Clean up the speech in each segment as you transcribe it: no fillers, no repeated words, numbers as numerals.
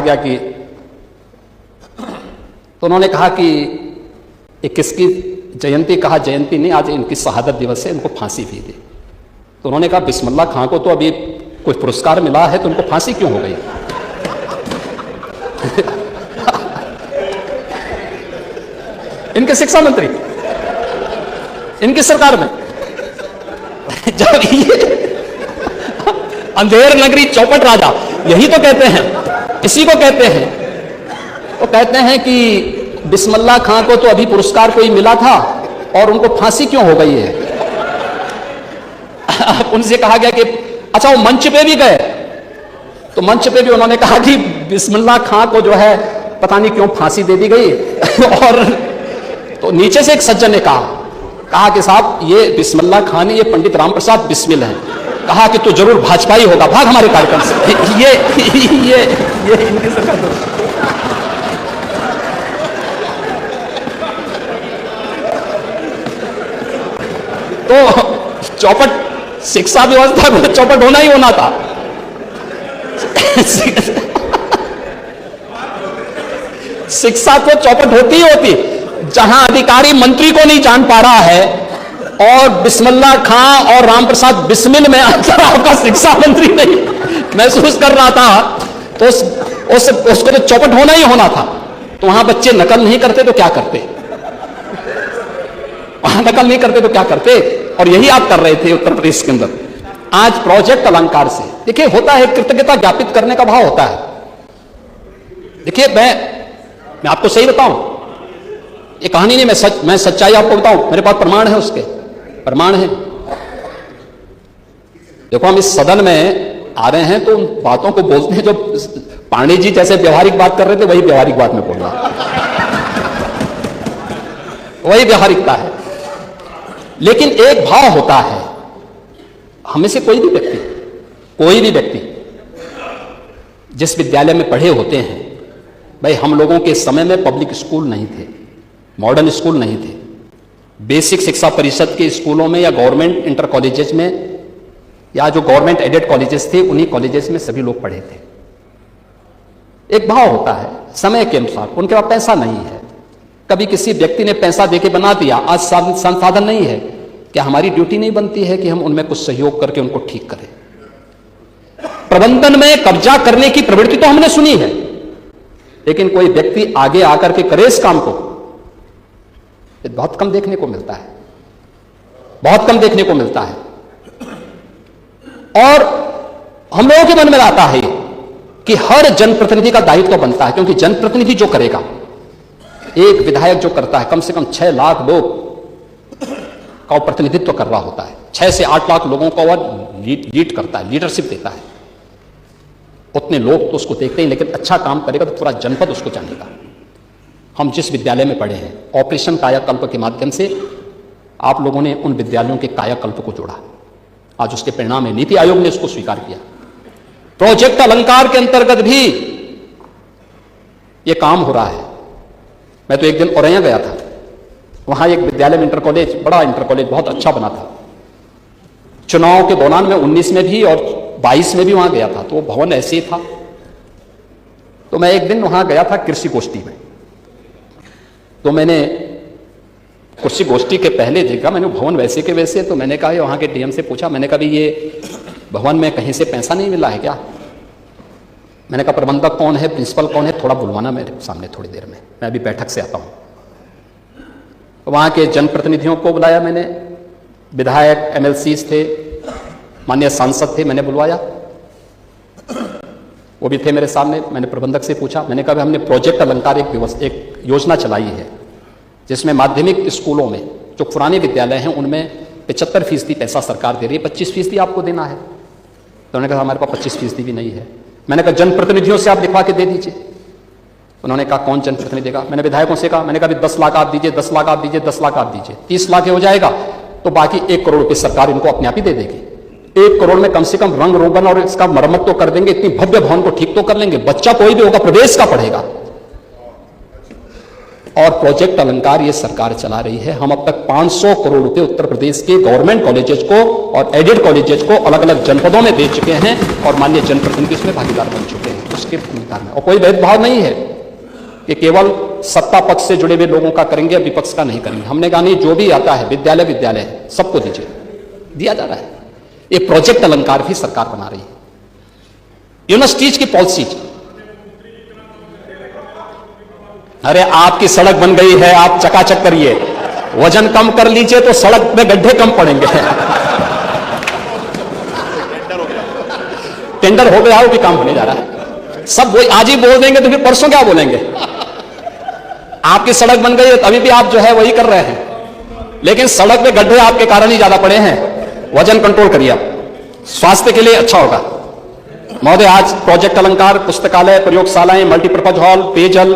गया कि तो उन्होंने कहा कि ये किसकी जयंती, कहा जयंती नहीं, आज इनकी शहादत दिवस है, इनको फांसी भी दी। तो उन्होंने कहा बिस्मिल्लाह खां को तो अभी कोई पुरस्कार मिला है तो उनको फांसी क्यों हो गई? इनके शिक्षा मंत्री, इनकी सरकार में जब ये अंधेर नगरी चौपट राजा, यही तो कहते हैं, इसी को कहते हैं। वो कहते हैं कि बिस्मिल्लाह खां को तो अभी पुरस्कार कोई मिला था और उनको फांसी क्यों हो गई है? उनसे कहा गया कि अच्छा वो मंच पे भी गए, तो मंच पे भी उन्होंने कहा कि बिस्मिल्लाह खां को जो है पता नहीं क्यों फांसी दे दी गई। और तो नीचे से एक सज्जन ने कहा कि साहब ये बिस्मिल्लाह खां ने, ये पंडित राम प्रसाद बिस्मिल हैं, कहा कि तू जरूर भाजपाई होगा, भाग हमारे कार्यक्रम से। ये इनकी सरकार। तो चौपट शिक्षा व्यवस्था में चौपट होना ही होना था। शिक्षा तो चौपट होती ही होती, जहां अधिकारी मंत्री को नहीं जान पा रहा है और बिस्मिल्लाह खां और राम प्रसाद बिस्मिल में अंतर आपका शिक्षा मंत्री नहीं महसूस कर रहा था, तो उसको तो चौपट होना ही होना था। तो वहां बच्चे नकल नहीं करते तो क्या करते? वहां नकल नहीं करते तो क्या करते? और यही आप कर रहे थे उत्तर प्रदेश के अंदर। आज प्रोजेक्ट अलंकार से देखिए होता है, कृतज्ञता ज्ञापित करने का भाव होता है। देखिए मैं आपको सही बताऊं, ये कहानी नहीं, मैं सच्चाई आपको बताऊं, मेरे पास प्रमाण है, उसके प्रमाण है। देखो हम इस सदन में आ रहे हैं तो उन बातों को बोलते हैं जो पांडे जी जैसे व्यवहारिक बात कर रहे थे, वही व्यवहारिक बात में बोल रहा, वही व्यवहारिकता है। लेकिन एक भाव होता है, हमें से कोई भी व्यक्ति जिस विद्यालय में पढ़े होते हैं, भाई हम लोगों के समय में पब्लिक स्कूल नहीं थे, मॉडर्न स्कूल नहीं थे, बेसिक शिक्षा परिषद के स्कूलों में या गवर्नमेंट इंटर कॉलेजेस में या जो गवर्नमेंट एडेड कॉलेजेस थे, उन्हीं कॉलेजेस में सभी लोग पढ़े थे। एक भाव होता है समय के अनुसार, उनके पास पैसा नहीं है, कभी किसी व्यक्ति ने पैसा देके बना दिया, आज संसाधन नहीं है, क्या हमारी ड्यूटी नहीं बनती है कि हम उनमें कुछ सहयोग करके उनको ठीक करें? प्रबंधन में कब्जा करने की प्रवृत्ति तो हमने सुनी है, लेकिन कोई व्यक्ति आगे आकर के करे इस काम को, बहुत कम देखने को मिलता है, बहुत कम देखने को मिलता है। और हम लोगों के मन में आता है कि हर जनप्रतिनिधि का दायित्व तो बनता है, क्योंकि जनप्रतिनिधि जो करेगा, एक विधायक जो करता है, कम से कम 6 लाख लोग का प्रतिनिधित्व कर रहा होता है, 6 से 8 लाख लोगों को वह लीड करता है, लीडरशिप देता है। उतने लोग तो उसको देखते ही, लेकिन अच्छा काम करेगा तो पूरा जनपद उसको जानेगा। हम जिस विद्यालय में पढ़े हैं, ऑपरेशन कायाकल्प के माध्यम से आप लोगों ने उन विद्यालयों के कायाकल्प को जोड़ा, आज उसके परिणाम है, नीति आयोग ने उसको स्वीकार किया। प्रोजेक्ट अलंकार के अंतर्गत भी यह काम हो रहा है। मैं तो एक दिन औरैया गया था, वहां एक विद्यालय में इंटर कॉलेज, बड़ा इंटर कॉलेज बहुत अच्छा बना था। चुनाव के दौरान में 19 में भी और 22 में भी वहां गया था, तो वो भवन ऐसे ही था। तो मैं एक दिन वहां गया था कृषि गोष्ठी में, तो मैंने कृषि गोष्ठी के पहले देखा, मैंने भवन वैसे के वैसे, तो मैंने कहा वहां के डीएम से पूछा, मैंने कहा ये भवन में कहीं से पैसा नहीं मिला है क्या? मैंने कहा प्रबंधक कौन है, प्रिंसिपल कौन है, थोड़ा बुलवाना मेरे सामने थोड़ी देर में, मैं अभी बैठक से आता हूं। वहां के जनप्रतिनिधियों को बुलाया मैंने, विधायक, एमएलसीज थे, माननीय सांसद थे, मैंने बुलवाया, वो भी थे मेरे सामने। मैंने प्रबंधक से पूछा, मैंने कहा हमने प्रोजेक्ट अलंकार एक योजना चलाई है, जिसमें माध्यमिक स्कूलों में जो पुराने विद्यालय हैं उनमें 75% पैसा सरकार दे रही है, 25% आपको देना है। तो उन्होंने कहा हमारे पास 25% भी नहीं है। मैंने कहा जनप्रतिनिधियों से आप लिखवा के दे दीजिए। उन्होंने कहा कौन जनप्रतिनिधि देगा? मैंने विधायकों से कहा, मैंने कहा 10 लाख आप दीजिए, 10 लाख आप दीजिए, 10 लाख आप दीजिए, 30 लाख हो जाएगा तो बाकी 1 करोड़ रुपए सरकार इनको अपने आप ही दे देगी। 1 करोड़ में कम से कम रंग रोगन और इसका मरम्मत तो कर देंगे, इतनी भव्य भवन को ठीक तो कर लेंगे, बच्चा कोई भी होगा प्रदेश का पढ़ेगा। और प्रोजेक्ट अलंकार ये सरकार चला रही है। हम अब तक 500 करोड़ रुपए उत्तर प्रदेश के गवर्नमेंट कॉलेजेस को और एडेड कॉलेजेस को अलग अलग जनपदों में दे चुके हैं और माननीय जनप्रतिनिधि इसमें भागीदार बन चुके हैं। उसके भूमिका में और कोई भेदभाव नहीं है कि केवल सत्ता पक्ष से जुड़े हुए लोगों का करेंगे, विपक्ष का नहीं करेंगे। हमने कहा नहीं, जो भी आता है विद्यालय विद्यालय है, सबको दीजिए, दिया जा रहा है। एक प्रोजेक्ट अलंकार भी सरकार बना रही है। यूनिवर्सिटीज की पॉलिसी, अरे आपकी सड़क बन गई है, आप चकाचक करिए, वजन कम कर लीजिए तो सड़क में गड्ढे कम पड़ेंगे। टेंडर हो गया हो कि काम होने जा रहा है, सब वही आज ही बोल देंगे तो फिर परसों क्या बोलेंगे। आपकी सड़क बन गई है अभी भी आप जो है वही कर रहे हैं, लेकिन सड़क में गड्ढे आपके कारण ही ज्यादा पड़े हैं। वजन कंट्रोल करिए, आप स्वास्थ्य के लिए अच्छा होगा। महोदय, आज प्रोजेक्ट अलंकार, पुस्तकालय, प्रयोगशालाएं, मल्टीपर्पज हॉल, पेयजल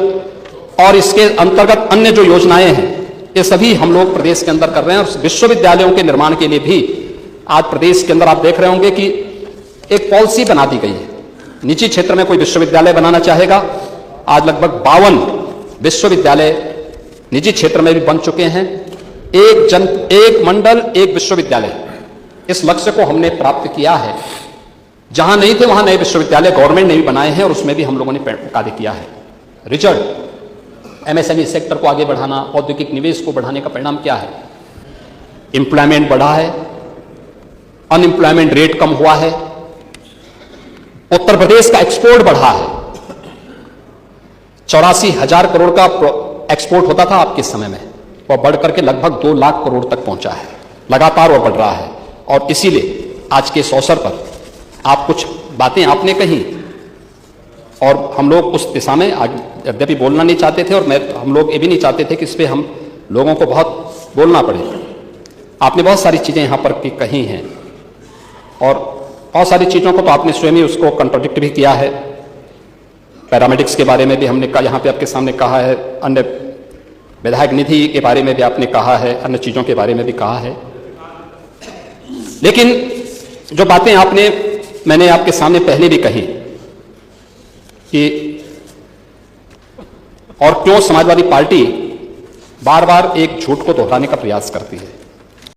और इसके अंतर्गत अन्य जो योजनाएं हैं, ये सभी हम लोग प्रदेश के अंदर कर रहे हैं। और विश्वविद्यालयों के निर्माण के लिए भी आज प्रदेश के अंदर आप देख रहे होंगे कि एक पॉलिसी बना दी गई है। निजी क्षेत्र में कोई विश्वविद्यालय बनाना चाहेगा, आज लगभग 52 विश्वविद्यालय निजी क्षेत्र में भी बन चुके हैं। एक मंडल एक विश्वविद्यालय, इस लक्ष्य को हमने प्राप्त किया है। जहां नहीं थे वहां नए विश्वविद्यालय गवर्नमेंट ने भी बनाए हैं और उसमें भी हम लोगों ने कार्य किया है। रिजल्ट, एमएसएमई सेक्टर को आगे बढ़ाना, औद्योगिक निवेश को बढ़ाने का परिणाम क्या है? एम्प्लॉयमेंट बढ़ा है, अनएम्प्लॉयमेंट रेट कम हुआ है, उत्तर प्रदेश का एक्सपोर्ट बढ़ा है। 84,000 करोड़ का एक्सपोर्ट होता था आपके समय में, वह बढ़कर के लगभग 2 लाख करोड़ तक पहुंचा है। लगातार वह बढ़ रहा है और इसीलिए आज के इस अवसर पर आप कुछ बातें आपने कही और हम लोग उस दिशा में यद्यपि बोलना नहीं चाहते थे और हम लोग ये भी नहीं चाहते थे कि इस पर हम लोगों को बहुत बोलना पड़े। आपने बहुत सारी चीज़ें यहाँ पर कही हैं और बहुत सारी चीज़ों को तो आपने स्वयं ही उसको कंट्रोडिक्ट भी किया है। पैरामेडिक्स के बारे में भी हमने यहाँ पे आपके सामने कहा है, अन्य विधायक निधि के बारे में भी आपने कहा है, अन्य चीज़ों के बारे में भी कहा है। लेकिन जो बातें मैंने आपके सामने पहले भी कही कि और क्यों समाजवादी पार्टी बार बार एक झूठ को दोहराने का प्रयास करती है।